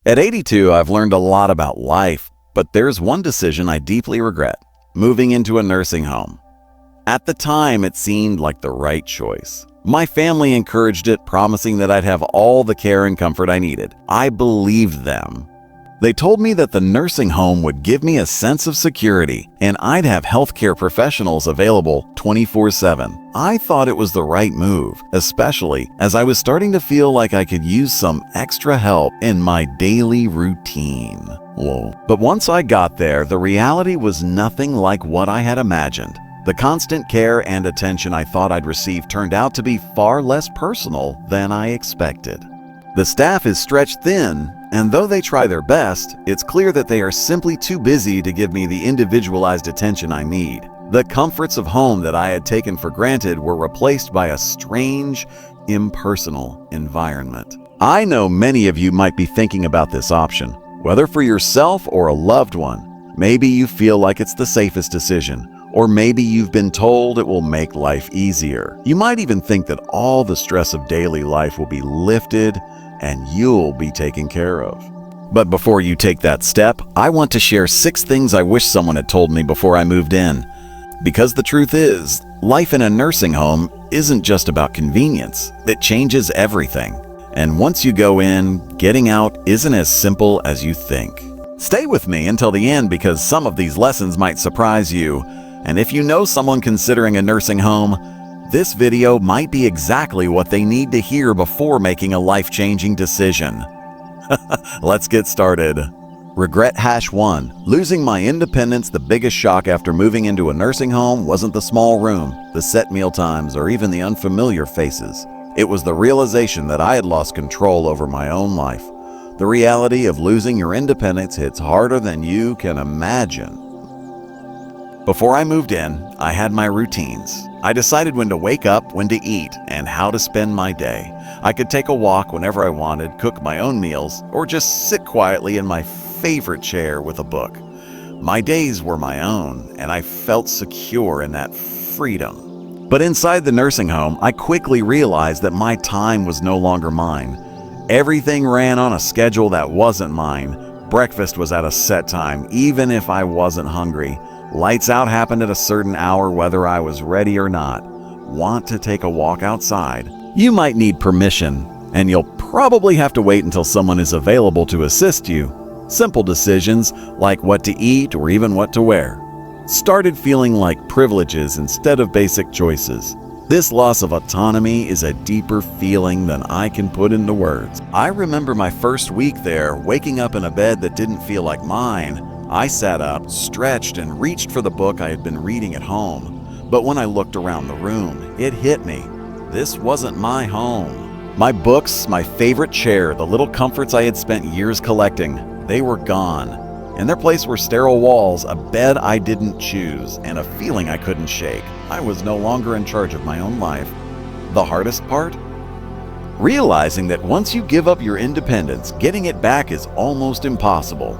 At 82, I've learned a lot about life, but there's one decision I deeply regret: moving into a nursing home. At the time, it seemed like the right choice. My family encouraged it, promising that I'd have all the care and comfort I needed. I believed them. They told me that the nursing home would give me a sense of security and I'd have healthcare professionals available 24/7. I thought it was the right move, especially as I was starting to feel like I could use some extra help in my daily routine. Whoa. But once I got there, the reality was nothing like what I had imagined. The constant care and attention I thought I'd receive turned out to be far less personal than I expected. The staff is stretched thin, and though they try their best, it's clear that they are simply too busy to give me the individualized attention I need. The comforts of home that I had taken for granted were replaced by a strange, impersonal environment. I know many of you might be thinking about this option, whether for yourself or a loved one. Maybe you feel like it's the safest decision, or maybe you've been told it will make life easier. You might even think that all the stress of daily life will be lifted and you'll be taken care of. But before you take that step, I want to share 6 things I wish someone had told me before I moved in. Because the truth is, life in a nursing home isn't just about convenience. It changes everything. And once you go in, getting out isn't as simple as you think. Stay with me until the end because some of these lessons might surprise you. And if you know someone considering a nursing home, this video might be exactly what they need to hear before making a life-changing decision. Let's get started. Regret #1. Losing my independence. The biggest shock after moving into a nursing home wasn't the small room, the set meal times, or even the unfamiliar faces. It was the realization that I had lost control over my own life. The reality of losing your independence hits harder than you can imagine. Before I moved in, I had my routines. I decided when to wake up, when to eat, and how to spend my day. I could take a walk whenever I wanted, cook my own meals, or just sit quietly in my favorite chair with a book. My days were my own, and I felt secure in that freedom. But inside the nursing home, I quickly realized that my time was no longer mine. Everything ran on a schedule that wasn't mine. Breakfast was at a set time, even if I wasn't hungry. Lights out happened at a certain hour whether I was ready or not. Want to take a walk outside? You might need permission, and you'll probably have to wait until someone is available to assist you. Simple decisions like what to eat or even what to wear started feeling like privileges instead of basic choices. This loss of autonomy is a deeper feeling than I can put into words. I remember my first week there, waking up in a bed that didn't feel like mine. I sat up, stretched, and reached for the book I had been reading at home. But when I looked around the room, it hit me. This wasn't my home. My books, my favorite chair, the little comforts I had spent years collecting, they were gone. In their place were sterile walls, a bed I didn't choose, and a feeling I couldn't shake. I was no longer in charge of my own life. The hardest part? Realizing that once you give up your independence, getting it back is almost impossible.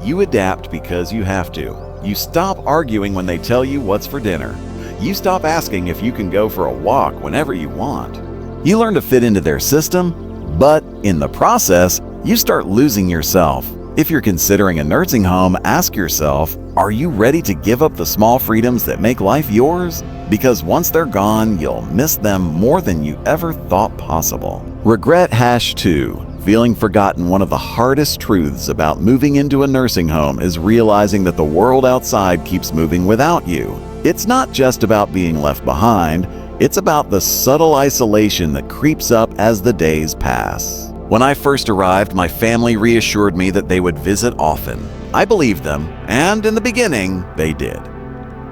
You adapt because you have to. You stop arguing when they tell you what's for dinner. You stop asking if you can go for a walk whenever you want. You learn to fit into their system, but in the process, you start losing yourself. If you're considering a nursing home, ask yourself, are you ready to give up the small freedoms that make life yours? Because once they're gone, you'll miss them more than you ever thought possible. Regret #2. Feeling forgotten. One of the hardest truths about moving into a nursing home is realizing that the world outside keeps moving without you. It's not just about being left behind, it's about the subtle isolation that creeps up as the days pass. When I first arrived, my family reassured me that they would visit often. I believed them, and in the beginning, they did.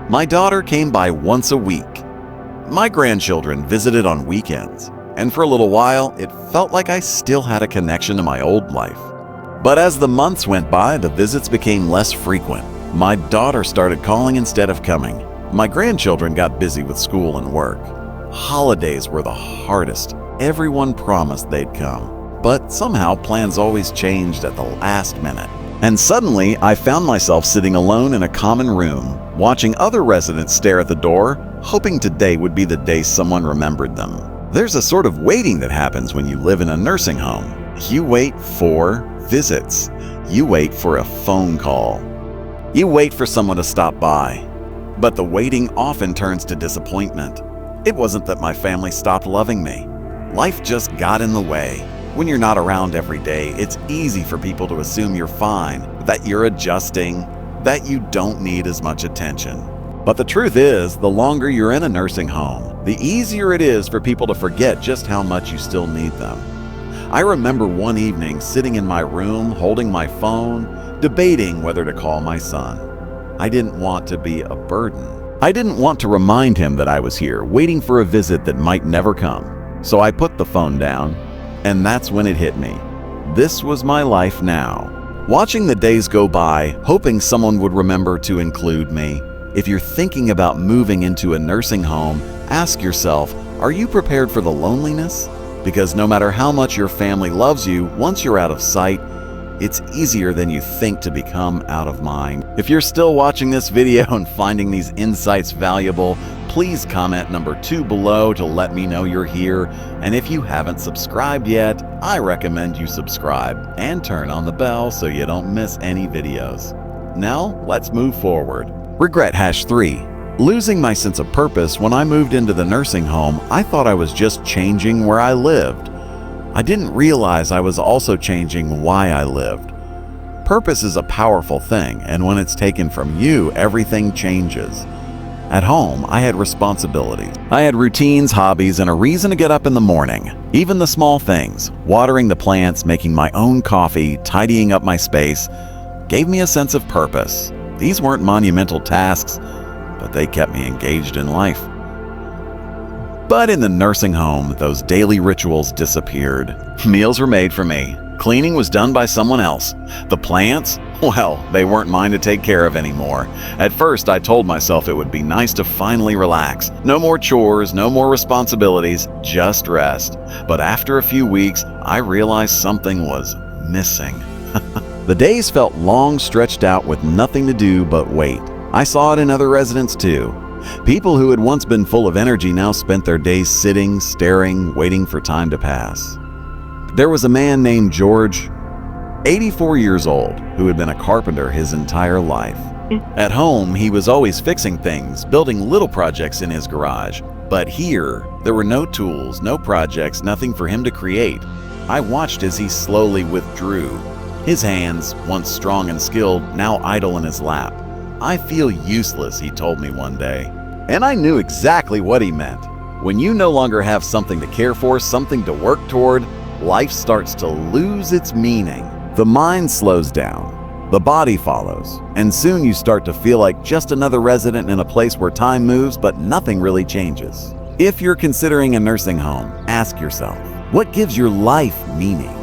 My daughter came by once a week. My grandchildren visited on weekends. And for a little while, it felt like I still had a connection to my old life. But as the months went by, the visits became less frequent. My daughter started calling instead of coming. My grandchildren got busy with school and work. Holidays were the hardest. Everyone promised they'd come. But somehow plans always changed at the last minute. And suddenly, I found myself sitting alone in a common room, watching other residents stare at the door, hoping today would be the day someone remembered them. There's a sort of waiting that happens when you live in a nursing home. You wait 4, visits. You wait for a phone call. You wait for someone to stop by. But the waiting often turns to disappointment. It wasn't that my family stopped loving me. Life just got in the way. When you're not around every day, it's easy for people to assume you're fine, that you're adjusting, that you don't need as much attention. But the truth is, the longer you're in a nursing home, the easier it is for people to forget just how much you still need them. I remember one evening sitting in my room, holding my phone, debating whether to call my son. I didn't want to be a burden. I didn't want to remind him that I was here, waiting for a visit that might never come. So I put the phone down, and that's when it hit me. This was my life now. Watching the days go by, hoping someone would remember to include me. If you're thinking about moving into a nursing home, ask yourself, are you prepared for the loneliness? Because no matter how much your family loves you, once you're out of sight, it's easier than you think to become out of mind. If you're still watching this video and finding these insights valuable, please comment number 2 below to let me know you're here. And if you haven't subscribed yet, I recommend you subscribe and turn on the bell so you don't miss any videos. Now, let's move forward. Regret #3. Losing my sense of purpose. When I moved into the nursing home, I thought I was just changing where I lived. I didn't realize I was also changing why I lived. Purpose is a powerful thing, and when it's taken from you, everything changes. At home, I had responsibilities. I had routines, hobbies, and a reason to get up in the morning. Even the small things, watering the plants, making my own coffee, tidying up my space, gave me a sense of purpose. These weren't monumental tasks, but they kept me engaged in life. But in the nursing home, those daily rituals disappeared. Meals were made for me. Cleaning was done by someone else. The plants, well, they weren't mine to take care of anymore. At first, I told myself it would be nice to finally relax. No more chores, no more responsibilities, just rest. But after a few weeks, I realized something was missing. The days felt long, stretched out with nothing to do but wait. I saw it in other residents too. People who had once been full of energy now spent their days sitting, staring, waiting for time to pass. There was a man named George, 84 years old, who had been a carpenter his entire life. At home, he was always fixing things, building little projects in his garage. But here, there were no tools, no projects, nothing for him to create. I watched as he slowly withdrew. His hands, once strong and skilled, now idle in his lap. I feel useless, he told me one day. And I knew exactly what he meant. When you no longer have something to care for, something to work toward, life starts to lose its meaning. The mind slows down, the body follows, and soon you start to feel like just another resident in a place where time moves but nothing really changes. If you're considering a nursing home, ask yourself, what gives your life meaning?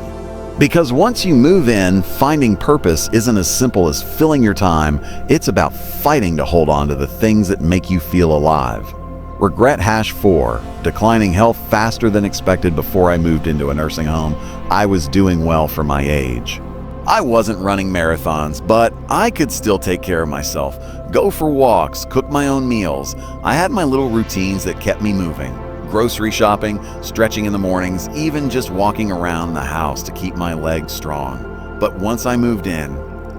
Because once you move in, finding purpose isn't as simple as filling your time. It's about fighting to hold on to the things that make you feel alive. Regret #4. Declining health faster than expected. Before I moved into a nursing home, I was doing well for my age. I wasn't running marathons, but I could still take care of myself, go for walks, cook my own meals. I had my little routines that kept me moving. Grocery shopping, stretching in the mornings, even just walking around the house to keep my legs strong. But once I moved in,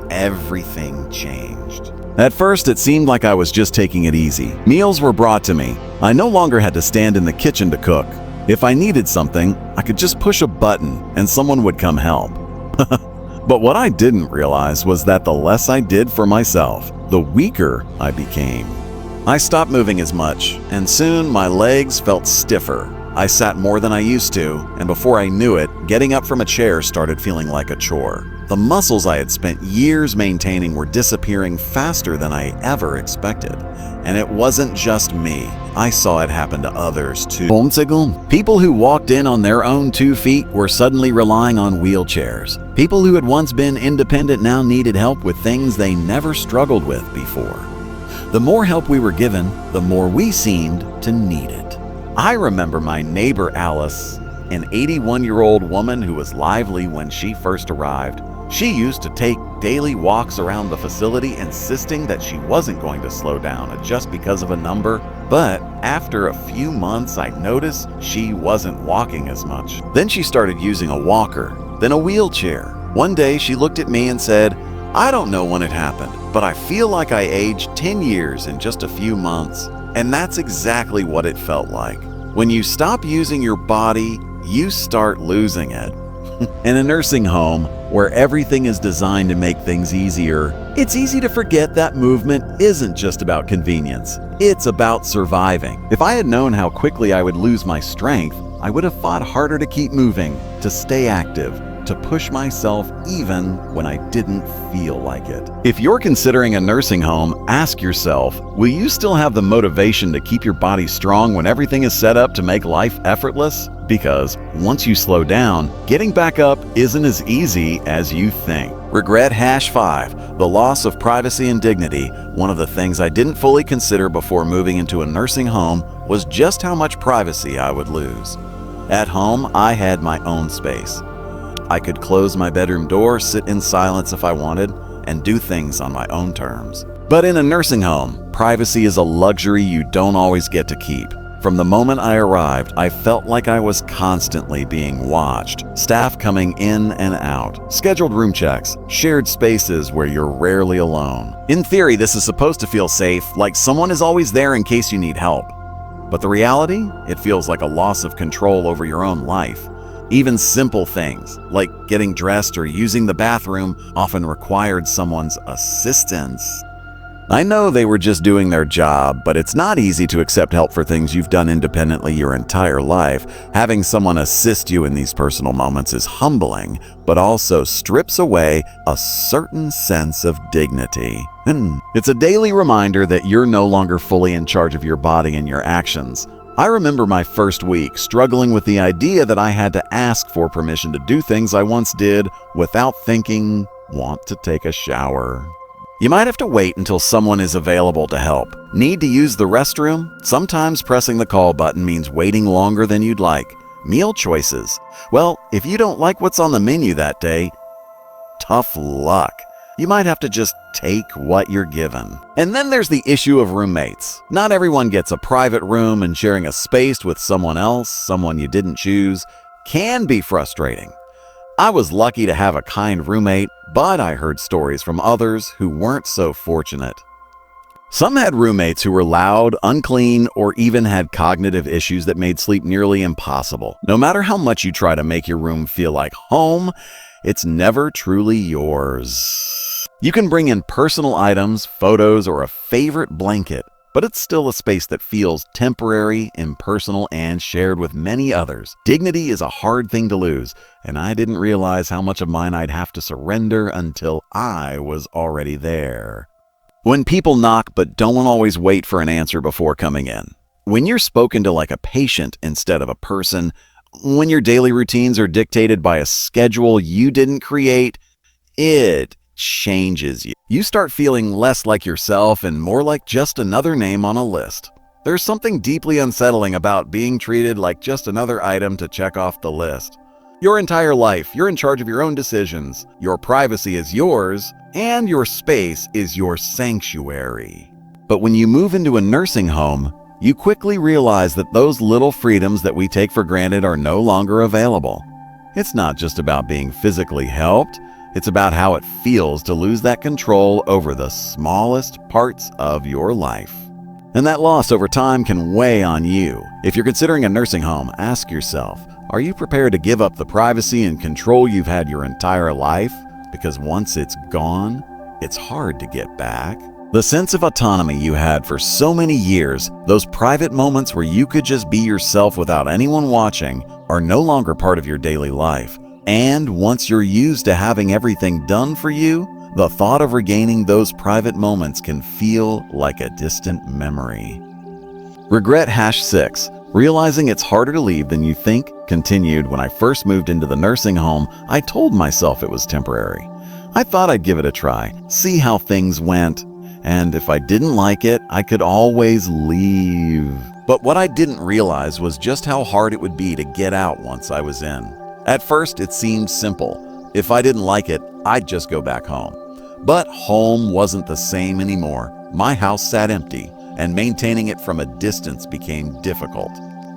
everything changed. At first, it seemed like I was just taking it easy. Meals were brought to me. I no longer had to stand in the kitchen to cook. If I needed something, I could just push a button and someone would come help. But what I didn't realize was that the less I did for myself, the weaker I became. I stopped moving as much, and soon my legs felt stiffer. I sat more than I used to, and before I knew it, getting up from a chair started feeling like a chore. The muscles I had spent years maintaining were disappearing faster than I ever expected. And it wasn't just me. I saw it happen to others too. People who walked in on their own 2 feet were suddenly relying on wheelchairs. People who had once been independent now needed help with things they never struggled with before. The more help we were given, the more we seemed to need it. I remember my neighbor Alice, an 81-year-old woman who was lively when she first arrived. She used to take daily walks around the facility, insisting that she wasn't going to slow down just because of a number. But after a few months, I noticed she wasn't walking as much. Then she started using a walker, then a wheelchair. One day she looked at me and said, "I don't know when it happened, but I feel like I aged 10 years in just a few months." And that's exactly what it felt like. When you stop using your body, you start losing it. In a nursing home, where everything is designed to make things easier, it's easy to forget that movement isn't just about convenience. It's about surviving. If I had known how quickly I would lose my strength, I would have fought harder to keep moving, to stay active, to push myself even when I didn't feel like it. If you're considering a nursing home, ask yourself, will you still have the motivation to keep your body strong when everything is set up to make life effortless? Because once you slow down, getting back up isn't as easy as you think. Regret #5, the loss of privacy and dignity. One of the things I didn't fully consider before moving into a nursing home was just how much privacy I would lose. At home, I had my own space. I could close my bedroom door, sit in silence if I wanted, and do things on my own terms. But in a nursing home, privacy is a luxury you don't always get to keep. From the moment I arrived, I felt like I was constantly being watched. Staff coming in and out, scheduled room checks, shared spaces where you're rarely alone. In theory, this is supposed to feel safe, like someone is always there in case you need help. But the reality? It feels like a loss of control over your own life. Even simple things, like getting dressed or using the bathroom, often required someone's assistance. I know they were just doing their job, but it's not easy to accept help for things you've done independently your entire life. Having someone assist you in these personal moments is humbling, but also strips away a certain sense of dignity. It's a daily reminder that you're no longer fully in charge of your body and your actions. I remember my first week struggling with the idea that I had to ask for permission to do things I once did without thinking, want to take a shower. You might have to wait until someone is available to help. Need to use the restroom? Sometimes pressing the call button means waiting longer than you'd like. Meal choices. Well, if you don't like what's on the menu that day, tough luck. You might have to just take what you're given. And then there's the issue of roommates. Not everyone gets a private room, and sharing a space with someone else, someone you didn't choose, can be frustrating. I was lucky to have a kind roommate, but I heard stories from others who weren't so fortunate. Some had roommates who were loud, unclean, or even had cognitive issues that made sleep nearly impossible. No matter how much you try to make your room feel like home, it's never truly yours. You can bring in personal items, photos, or a favorite blanket, but it's still a space that feels temporary, impersonal, and shared with many others. Dignity is a hard thing to lose, and I didn't realize how much of mine I'd have to surrender until I was already there. When people knock but don't always wait for an answer before coming in. When you're spoken to like a patient instead of a person. When your daily routines are dictated by a schedule you didn't create, it changes you. You start feeling less like yourself and more like just another name on a list. There's something deeply unsettling about being treated like just another item to check off the list. Your entire life, you're in charge of your own decisions. Your privacy is yours, and your space is your sanctuary. But when you move into a nursing home, you quickly realize that those little freedoms that we take for granted are no longer available. It's not just about being physically helped. It's about how it feels to lose that control over the smallest parts of your life. And that loss over time can weigh on you. If you're considering a nursing home, ask yourself, are you prepared to give up the privacy and control you've had your entire life? Because once it's gone, it's hard to get back. The sense of autonomy you had for so many years, those private moments where you could just be yourself without anyone watching, are no longer part of your daily life. And once you're used to having everything done for you, the thought of regaining those private moments can feel like a distant memory. Regret #6. Realizing it's harder to leave than you think continued. When I first moved into the nursing home, I told myself it was temporary. I thought I'd give it a try, see how things went, and if I didn't like it, I could always leave. But what I didn't realize was just how hard it would be to get out once I was in. At first, it seemed simple. If I didn't like it, I'd just go back home. But home wasn't the same anymore. My house sat empty, and maintaining it from a distance became difficult.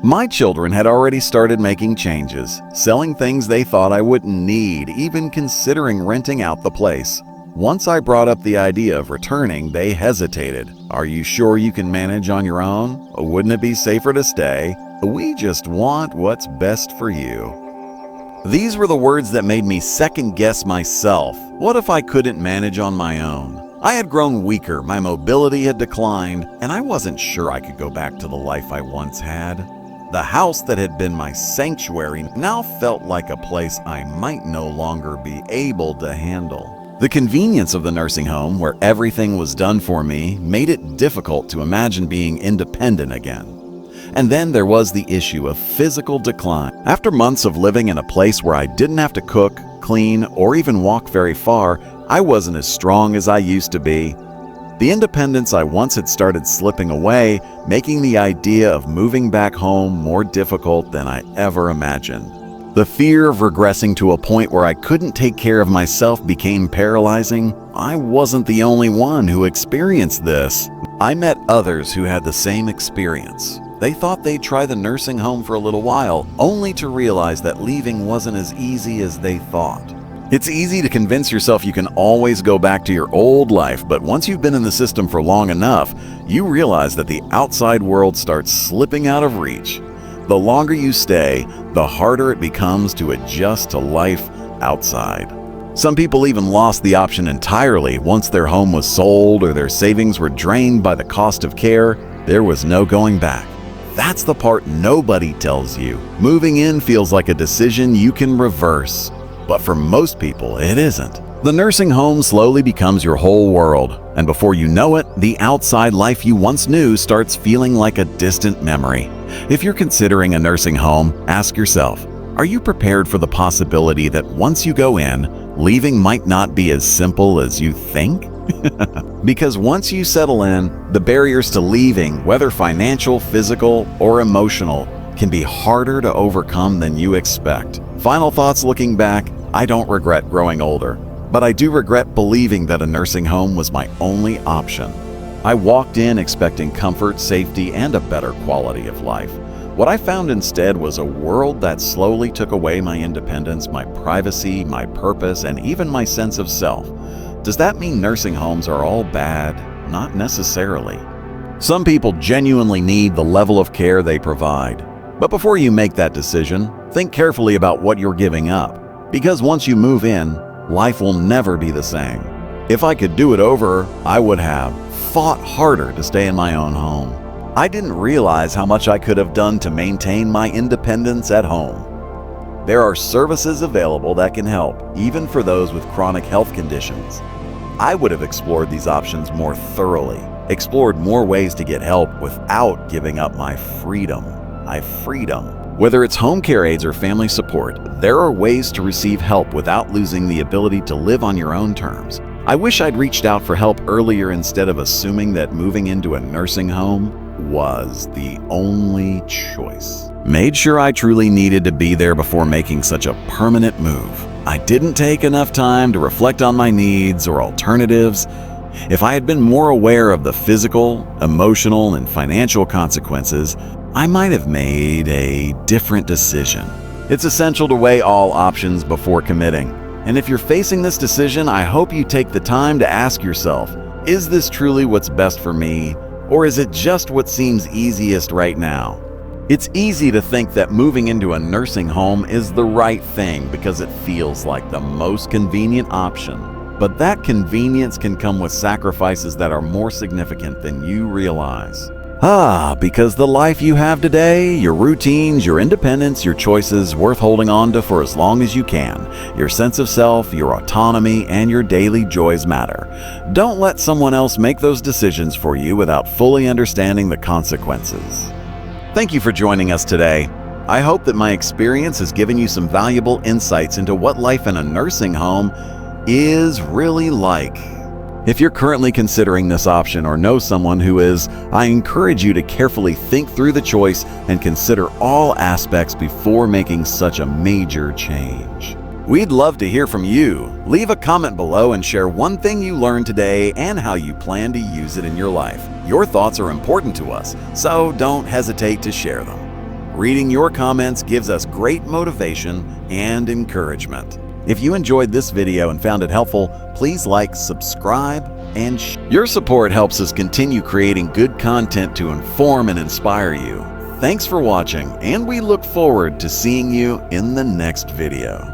My children had already started making changes, selling things they thought I wouldn't need, even considering renting out the place. Once I brought up the idea of returning, they hesitated. "Are you sure you can manage on your own? Wouldn't it be safer to stay? We just want what's best for you." These were the words that made me second-guess myself. What if I couldn't manage on my own? I had grown weaker, my mobility had declined, and I wasn't sure I could go back to the life I once had. The house that had been my sanctuary now felt like a place I might no longer be able to handle. The convenience of the nursing home, where everything was done for me, made it difficult to imagine being independent again. And then there was the issue of physical decline. After months of living in a place where I didn't have to cook, clean, or even walk very far, I wasn't as strong as I used to be. The independence I once had started slipping away, making the idea of moving back home more difficult than I ever imagined. The fear of regressing to a point where I couldn't take care of myself became paralyzing. I wasn't the only one who experienced this. I met others who had the same experience. They thought they'd try the nursing home for a little while, only to realize that leaving wasn't as easy as they thought. It's easy to convince yourself you can always go back to your old life, but once you've been in the system for long enough, you realize that the outside world starts slipping out of reach. The longer you stay, the harder it becomes to adjust to life outside. Some people even lost the option entirely. Once their home was sold or their savings were drained by the cost of care, there was no going back. That's the part nobody tells you. Moving in feels like a decision you can reverse. But for most people, it isn't. The nursing home slowly becomes your whole world, and before you know it, the outside life you once knew starts feeling like a distant memory. If you're considering a nursing home, ask yourself, are you prepared for the possibility that once you go in, leaving might not be as simple as you think? Because once you settle in, the barriers to leaving, whether financial, physical, or emotional, can be harder to overcome than you expect. Final thoughts looking back, I don't regret growing older, but I do regret believing that a nursing home was my only option. I walked in expecting comfort, safety, and a better quality of life. What I found instead was a world that slowly took away my independence, my privacy, my purpose, and even my sense of self. Does that mean nursing homes are all bad? Not necessarily. Some people genuinely need the level of care they provide. But before you make that decision, think carefully about what you're giving up. Because once you move in, life will never be the same. If I could do it over, I would have fought harder to stay in my own home. I didn't realize how much I could have done to maintain my independence at home. There are services available that can help, even for those with chronic health conditions. I would have explored these options more thoroughly, explored more ways to get help without giving up my freedom. Whether it's home care aides or family support, there are ways to receive help without losing the ability to live on your own terms. I wish I'd reached out for help earlier instead of assuming that moving into a nursing home was the only choice. Made sure I truly needed to be there before making such a permanent move. I didn't take enough time to reflect on my needs or alternatives. If I had been more aware of the physical, emotional, and financial consequences, I might have made a different decision. It's essential to weigh all options before committing. And if you're facing this decision, I hope you take the time to ask yourself, is this truly what's best for me? Or is it just what seems easiest right now? It's easy to think that moving into a nursing home is the right thing because it feels like the most convenient option. But that convenience can come with sacrifices that are more significant than you realize. Because the life you have today, your routines, your independence, your choices worth holding on to for as long as you can. Your sense of self, your autonomy, and your daily joys matter. Don't let someone else make those decisions for you without fully understanding the consequences. Thank you for joining us today. I hope that my experience has given you some valuable insights into what life in a nursing home is really like. If you're currently considering this option or know someone who is, I encourage you to carefully think through the choice and consider all aspects before making such a major change. We'd love to hear from you. Leave a comment below and share one thing you learned today and how you plan to use it in your life. Your thoughts are important to us, so don't hesitate to share them. Reading your comments gives us great motivation and encouragement. If you enjoyed this video and found it helpful, please like, subscribe, and your support helps us continue creating good content to inform and inspire you. Thanks for watching, and we look forward to seeing you in the next video.